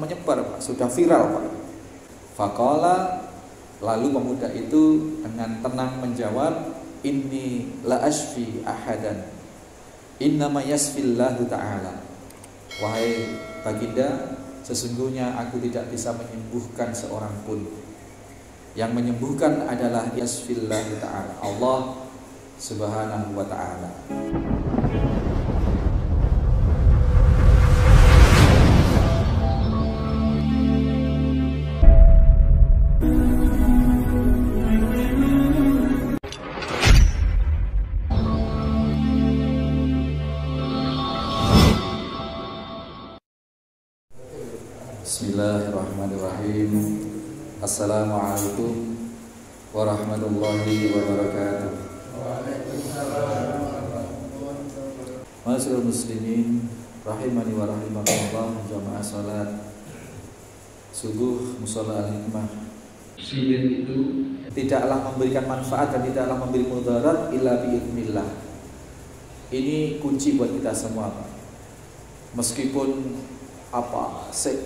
menyebar Pak, sudah viral Pak. Faqala, lalu pemuda itu dengan tenang menjawab, inni la ashfi ahadan, innama yasfillahu ta'ala. Wahai baginda, sesungguhnya aku tidak bisa menyembuhkan seorang pun. Yang menyembuhkan adalah yasfillahu ta'ala, Allah subhanahu wa ta'ala. Bismillahirrahmanirrahim. Assalamualaikum warahmatullahi wabarakatuh. Ma'asyiral muslimin rahimani wa rahimakumullah, jamaah salat subuh musalla al-hikmah. Sihir itu tidaklah memberikan manfaat dan tidaklah memberi mudarat illa biidznillah. Ini kunci buat kita semua, Pak. Meskipun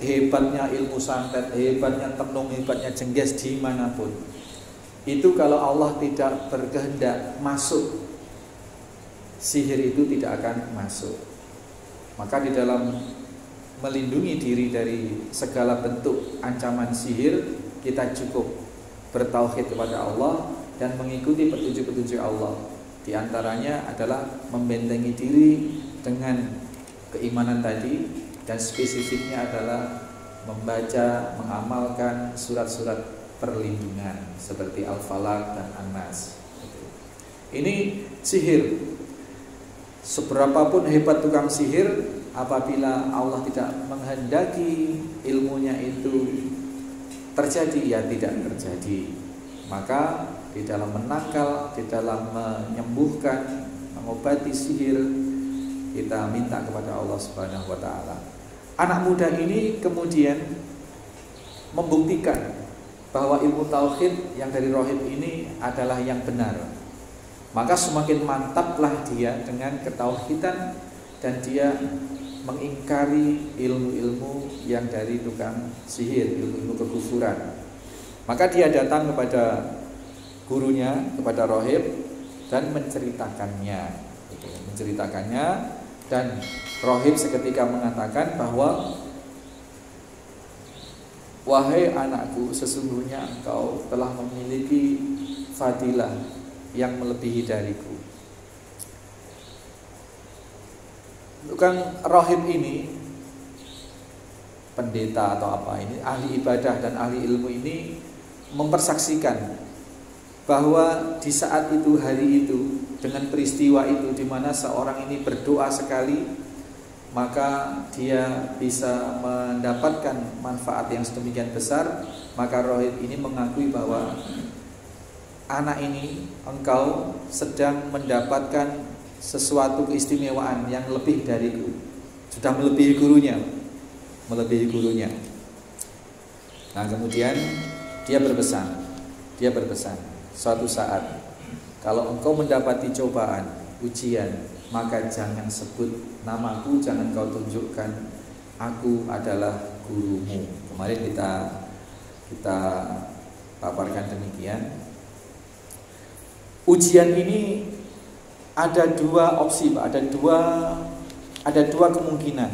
hebatnya ilmu santet, hebatnya tenung, hebatnya jengges dimanapun, itu kalau Allah tidak berkehendak masuk, sihir itu tidak akan masuk. Maka di dalam melindungi diri dari segala bentuk ancaman sihir, kita cukup bertauhid kepada Allah dan mengikuti petunjuk-petunjuk Allah. Di antaranya adalah membentengi diri dengan keimanan tadi, dan spesifiknya adalah membaca, mengamalkan surat-surat perlindungan seperti Al-Falaq dan An-Nas. Ini sihir. Seberapapun hebat tukang sihir, apabila Allah tidak menghendaki ilmunya itu terjadi, ya tidak terjadi. Maka di dalam menangkal, di dalam menyembuhkan, mengobati sihir, kita minta kepada Allah Subhanahu wa ta'ala. Anak muda ini kemudian membuktikan bahwa ilmu tauhid yang dari rohib ini adalah yang benar. Maka semakin mantaplah dia dengan ketauhidan, dan dia mengingkari ilmu-ilmu yang dari tukang sihir, ilmu-ilmu kekufuran. Maka dia datang kepada gurunya, kepada rohib, dan menceritakannya. Dan rohib seketika mengatakan bahwa, wahai anakku, sesungguhnya engkau telah memiliki fadilah yang melebihi dariku. Tukang rohib ini, pendeta atau apa ini, ahli ibadah dan ahli ilmu ini mempersaksikan bahwa di saat itu, hari itu, dengan peristiwa itu di mana seorang ini berdoa sekali, maka dia bisa mendapatkan manfaat yang sedemikian besar. Maka rohib ini mengakui bahwa, anak ini, engkau sedang mendapatkan sesuatu keistimewaan yang lebih dariku, sudah melebihi gurunya. Nah kemudian dia berpesan, suatu saat kalau engkau mendapati cobaan, ujian, maka jangan sebut namaku, jangan kau tunjukkan aku adalah gurumu. Kemarin kita paparkan demikian. Ujian ini ada dua opsi, Pak. Ada dua kemungkinan.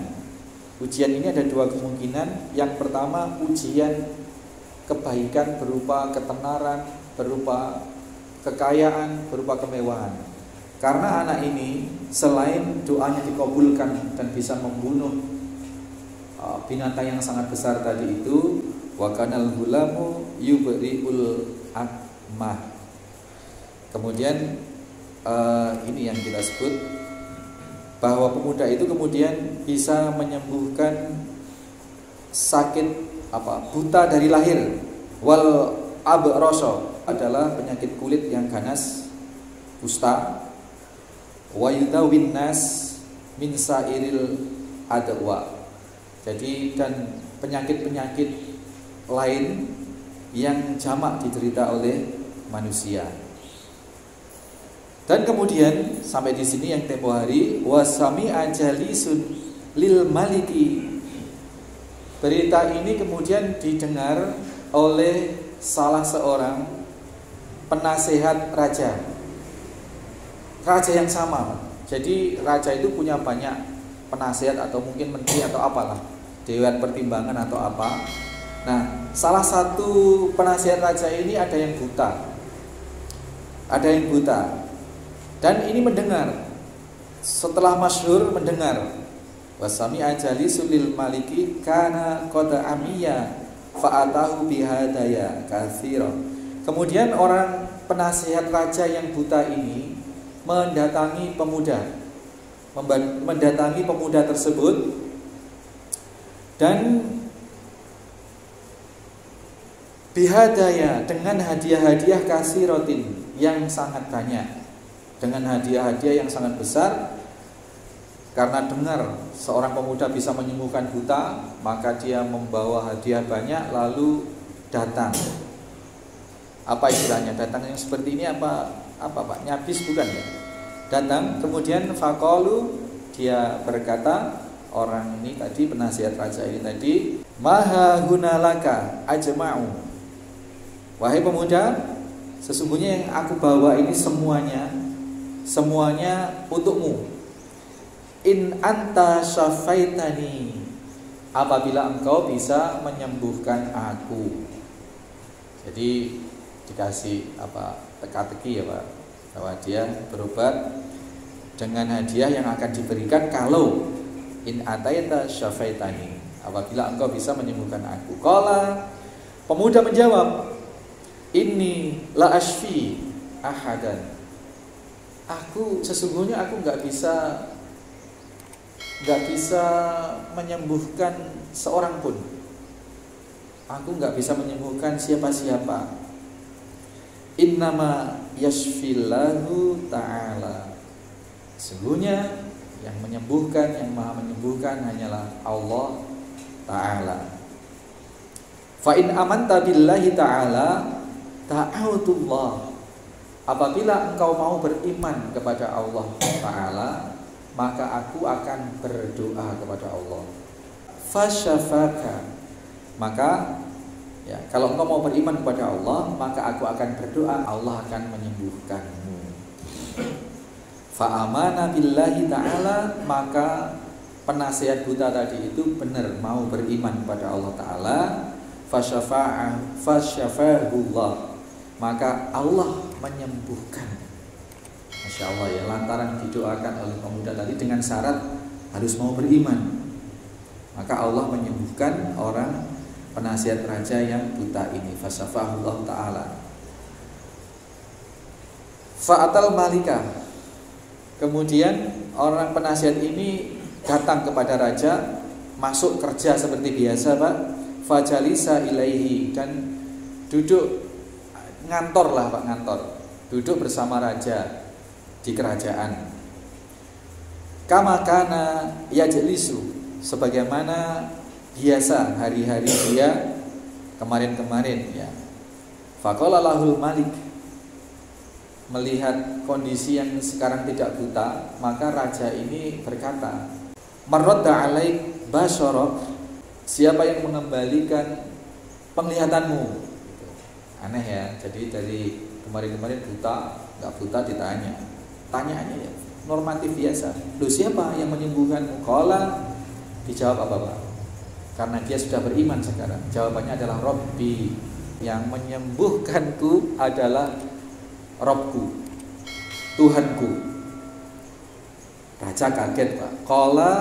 Ujian ini ada dua kemungkinan. Yang pertama, ujian kebaikan berupa ketenaran, berupa kekayaan, berupa kemewahan. Karena anak ini selain doanya dikabulkan dan bisa membunuh binatang yang sangat besar tadi itu, wa kanal gulamu yubriul akmah. Kemudian ini yang kita sebut bahwa pemuda itu kemudian bisa menyembuhkan sakit buta dari lahir. Wal abrasa adalah penyakit kulit yang ganas, kusta. Wa yudawin nas min sairil adwa. Jadi dan penyakit-penyakit lain yang jamak diderita oleh manusia. Dan kemudian sampai di sini yang tempo hari, wasami ajalisun lil maliki Berita ini kemudian didengar oleh salah seorang penasehat raja. Raja yang sama. Jadi raja itu punya banyak penasehat atau mungkin menteri atau apalah, dewan pertimbangan atau apa. Nah, salah satu penasehat raja ini ada yang buta. Ada yang buta. Dan ini mendengar. Setelah masyhur mendengar. Wasami ajali sulil maliki kana qada amiya fa'atahu bihadaya katsira. Kemudian orang penasehat raja yang buta ini mendatangi pemuda tersebut dan bihadaya dengan hadiah-hadiah katsiratin yang sangat banyak, dengan hadiah-hadiah yang sangat besar. Karena dengar seorang pemuda bisa menyembuhkan buta, maka dia membawa hadiah banyak lalu datang. Apa istilahnya? Datang yang seperti ini apa Pak? Nyabis bukan ya? Datang, kemudian faqalu, dia berkata, orang ini tadi penasehat raja ini tadi, maha hunalaka ajma'u. Wahai pemuda, sesungguhnya yang aku bawa ini semuanya untukmu. In anta syafaitani, apabila engkau bisa menyembuhkan aku. Jadi dikasih teka-teki ya Pak, bahwa dia berobat dengan hadiah yang akan diberikan kalau in ataita syafaitani, apabila engkau bisa menyembuhkan aku. Qala, pemuda menjawab, inni la ashfi ahadan. Sesungguhnya aku nggak bisa menyembuhkan seorang pun. Aku nggak bisa menyembuhkan siapa-siapa. Innama yashfillahu ta'ala. Sesungguhnya yang menyembuhkan, yang maha menyembuhkan hanyalah Allah Ta'ala. Fa in amanta billahi ta'ala ta'awtullah. Apabila engkau mau beriman kepada Allah Ta'ala, maka aku akan berdoa kepada Allah. Fasyafaka, maka ya, kalau engkau mau beriman kepada Allah, maka aku akan berdoa, Allah akan menyembuhkanmu. Fa'amana billahi ta'ala, maka penasehat buta tadi itu benar mau beriman kepada Allah Ta'ala. Fasyafahullah, maka Allah menyembuhkan. Masya Allah ya, lantaran didoakan oleh pemuda tadi dengan syarat harus mau beriman, maka Allah menyembuhkan orang penasihat raja yang buta ini. Fasafahullah ta'ala. Fa'atal malika, kemudian orang penasihat ini datang kepada raja, masuk kerja seperti biasa Pak. Fajalisa ilaihi, dan duduk ngantor lah Pak, ngantor, duduk bersama raja di kerajaan. Kama kana yajlisu, sebagaimana biasa hari-hari dia kemarin-kemarin ya. Faqala lahul malik, melihat kondisi yang sekarang tidak buta, maka raja ini berkata, Marradda alaik basyarak, siapa yang mengembalikan penglihatanmu? Aneh ya, jadi dari kemarin-kemarin buta, nggak buta ditanya, tanyaannya ya normatif biasa. Loh, siapa yang menyembuhkanmu? Qala, dijawab apa Pak? Karena dia sudah beriman sekarang. Jawabannya adalah Rabbi, yang menyembuhkanku adalah Rabbku, Tuhanku. Raja kaget Pak. Qala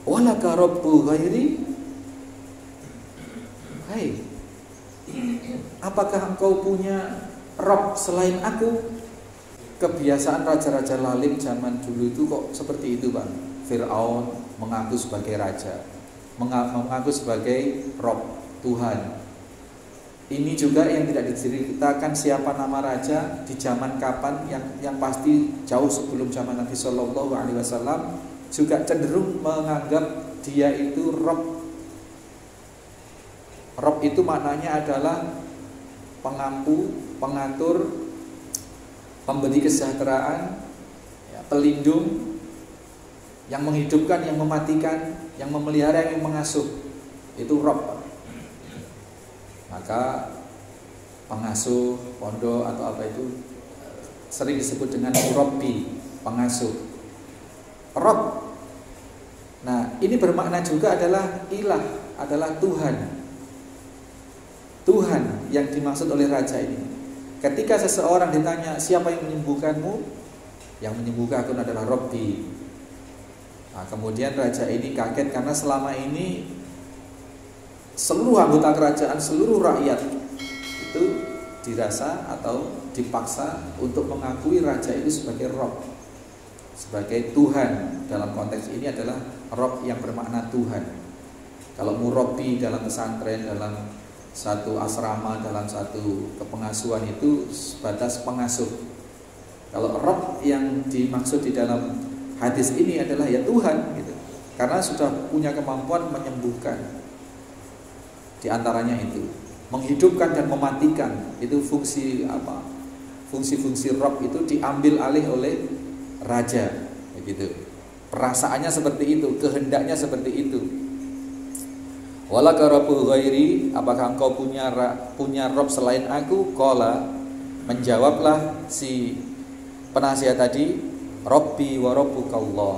walaka Rabbu ghairi. Hai, apakah engkau punya Rabb selain aku? Kebiasaan raja-raja lalim zaman dulu itu kok seperti itu Pak. Fir'aun mengaku sebagai raja, mengaku sebagai Rabb, Tuhan. Ini juga yang tidak diceritakan siapa nama raja di zaman kapan, yang pasti jauh sebelum zaman Nabi Shallallahu Alaihi Wasallam juga cenderung menganggap dia itu Rabb. Rabb itu maknanya adalah pengampu, pengatur, pemberi kesejahteraan, ya, pelindung, yang menghidupkan, yang mematikan, yang memelihara, yang mengasuh. itu Rob. Maka pengasuh pondok atau apa itu sering disebut dengan Murabbi, pengasuh. Rob. Nah, ini bermakna juga adalah ilah, adalah Tuhan. Tuhan yang dimaksud oleh raja ini. Ketika seseorang ditanya siapa yang menyembuhkanmu, yang menyembuhkan adalah Robbi. Nah, kemudian raja ini kaget karena selama ini seluruh anggota kerajaan, seluruh rakyat itu dirasa atau dipaksa untuk mengakui raja itu sebagai Rob, sebagai Tuhan. Dalam konteks ini adalah Rob yang bermakna Tuhan. Kalau Murabbi dalam pesantren, dalam satu asrama, dalam satu kepengasuhan itu sebatas pengasuh. Kalau Rob yang dimaksud di dalam hadis ini adalah ya Tuhan gitu. Karena sudah punya kemampuan menyembuhkan. Di antaranya itu menghidupkan dan mematikan. Itu fungsi apa? Fungsi-fungsi Rob itu diambil alih oleh raja begitu. Perasaannya seperti itu, kehendaknya seperti itu. Walaka rabbu ghairi, apakah engkau punya Rob selain aku? Qala, menjawablah si penasihat tadi, Rabbi wa rabbuka Allah.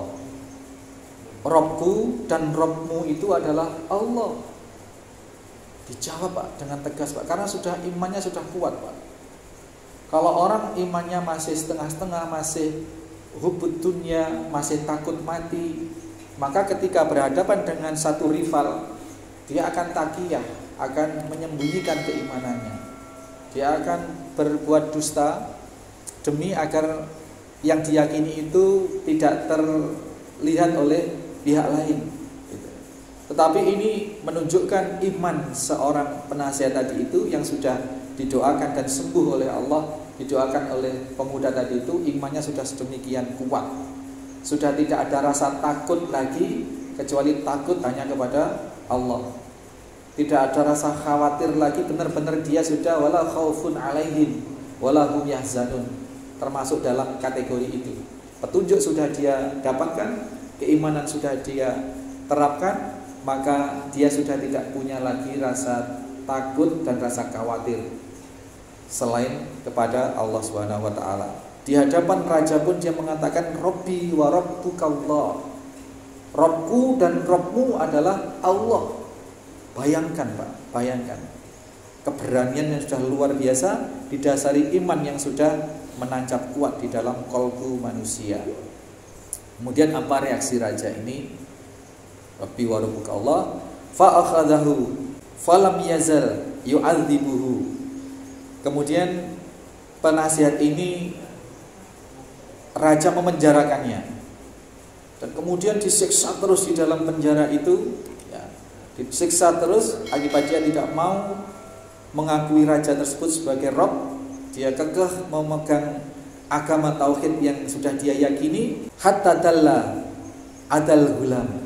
Robku dan Robmu itu adalah Allah. Dijawab Pak dengan tegas Pak, karena sudah imannya sudah kuat Pak. Kalau orang imannya masih setengah-setengah, masih hubud dunya, masih takut mati, maka ketika berhadapan dengan satu rival, dia akan takiyah, akan menyembunyikan keimanannya. Dia akan berbuat dusta demi agar yang diyakini itu tidak terlihat oleh pihak lain. Tetapi ini menunjukkan iman seorang penasihat tadi itu yang sudah didoakan dan sembuh oleh Allah, didoakan oleh pemuda tadi itu, imannya sudah sedemikian kuat. Sudah tidak ada rasa takut lagi, kecuali takut hanya kepada Allah. Tidak ada rasa khawatir lagi, benar-benar dia sudah wala khaufun alaihim wala hum yahzanun, termasuk dalam kategori itu. Petunjuk sudah dia dapatkan, keimanan sudah dia terapkan, maka dia sudah tidak punya lagi rasa takut dan rasa khawatir selain kepada Allah Subhanahu wa taala. Di hadapan raja pun dia mengatakan Rabbi wa rabbuka Allah. Robku dan Robmu adalah Allah. Bayangkan Pak, bayangkan keberanian yang sudah luar biasa didasari iman yang sudah menancap kuat di dalam qalbu manusia. Kemudian apa reaksi raja ini? Rabbi wa rabbuka Allah, fa akhadahu falam yazal yu'adzibuhu. Kemudian penasihat ini raja memenjarakannya dan kemudian disiksa terus di dalam penjara itu ya, disiksa terus akibat dia tidak mau mengakui raja tersebut sebagai Rob. Dia kekeh memegang agama tauhid yang sudah dia yakini, hatta dalla adal gulam.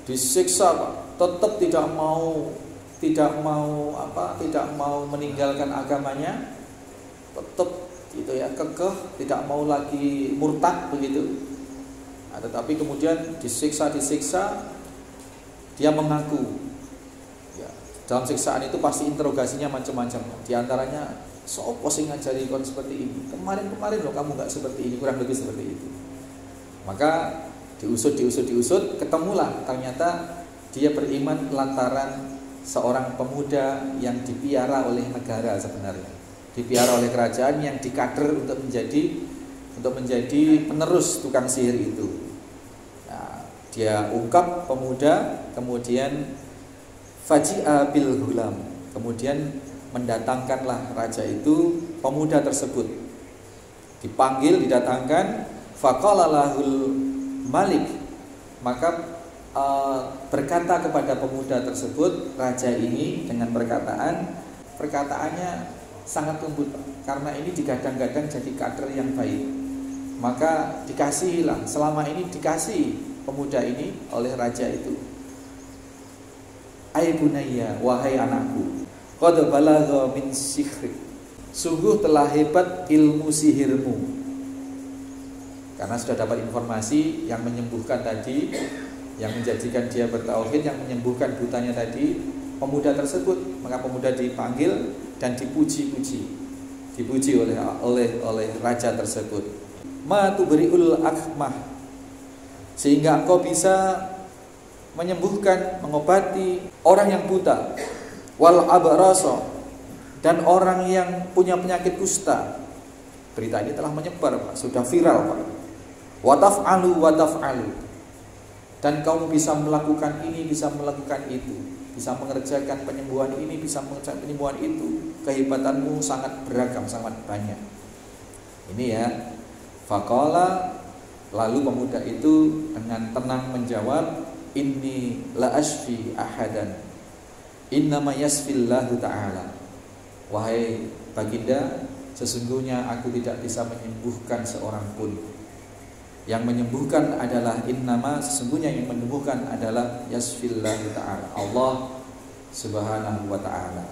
Disiksa Pak, tetap tidak mau meninggalkan agamanya, tetap gitu ya, kekeh, tidak mau lagi murtad begitu. Nah, tetapi kemudian disiksa dia mengaku. Ya, dalam siksaan itu pasti interogasinya macam-macam. Di antaranya, sopo sing ngajari kon seperti ini? Kemarin loh kamu nggak seperti ini, kurang lebih seperti itu. Maka diusut, ketemulah ternyata dia beriman lantaran seorang pemuda yang dipiara oleh negara sebenarnya, dipiara oleh kerajaan yang dikader untuk menjadi penerus tukang sihir itu. Nah, dia ungkap pemuda, kemudian faji'a bil hulam, kemudian mendatangkanlah raja itu pemuda tersebut, dipanggil, didatangkan, faqala lahul Malik, maka berkata kepada pemuda tersebut raja ini dengan perkataannya sangat lembut karena ini digadang-gadang jadi kader yang baik. Maka dikasihilah, selama ini dikasih pemuda ini oleh raja itu. Ai bunayya, wahai anakku, qad balagha min sihri, sungguh telah hebat ilmu sihirmu. Karena sudah dapat informasi yang menyembuhkan tadi yang menjadikan dia bertauhid, yang menyembuhkan butanya tadi, pemuda tersebut. Maka pemuda dipanggil dan dipuji oleh raja tersebut. Ma tubriul akmah, sehingga engkau bisa menyembuhkan, mengobati orang yang buta, wal abrasa, dan orang yang punya penyakit kusta. Berita ini telah menyebar, Pak, sudah viral, Pak. Wa taf'alu, dan kamu bisa melakukan ini, bisa melakukan itu, bisa mengerjakan penyembuhan ini, bisa mengerjakan penyembuhan itu. Kehebatanmu sangat beragam, sangat banyak. Ini ya. Faqala, lalu pemuda itu dengan tenang menjawab, inni la ashfi ahadan, innama yasfillahu ta'ala. Wahai baginda, sesungguhnya aku tidak bisa menyembuhkan seorang pun. Yang menyembuhkan adalah innama, sesungguhnya yang menyembuhkan adalah yasfillahu ta'ala, Allah subhanahu wa ta'ala.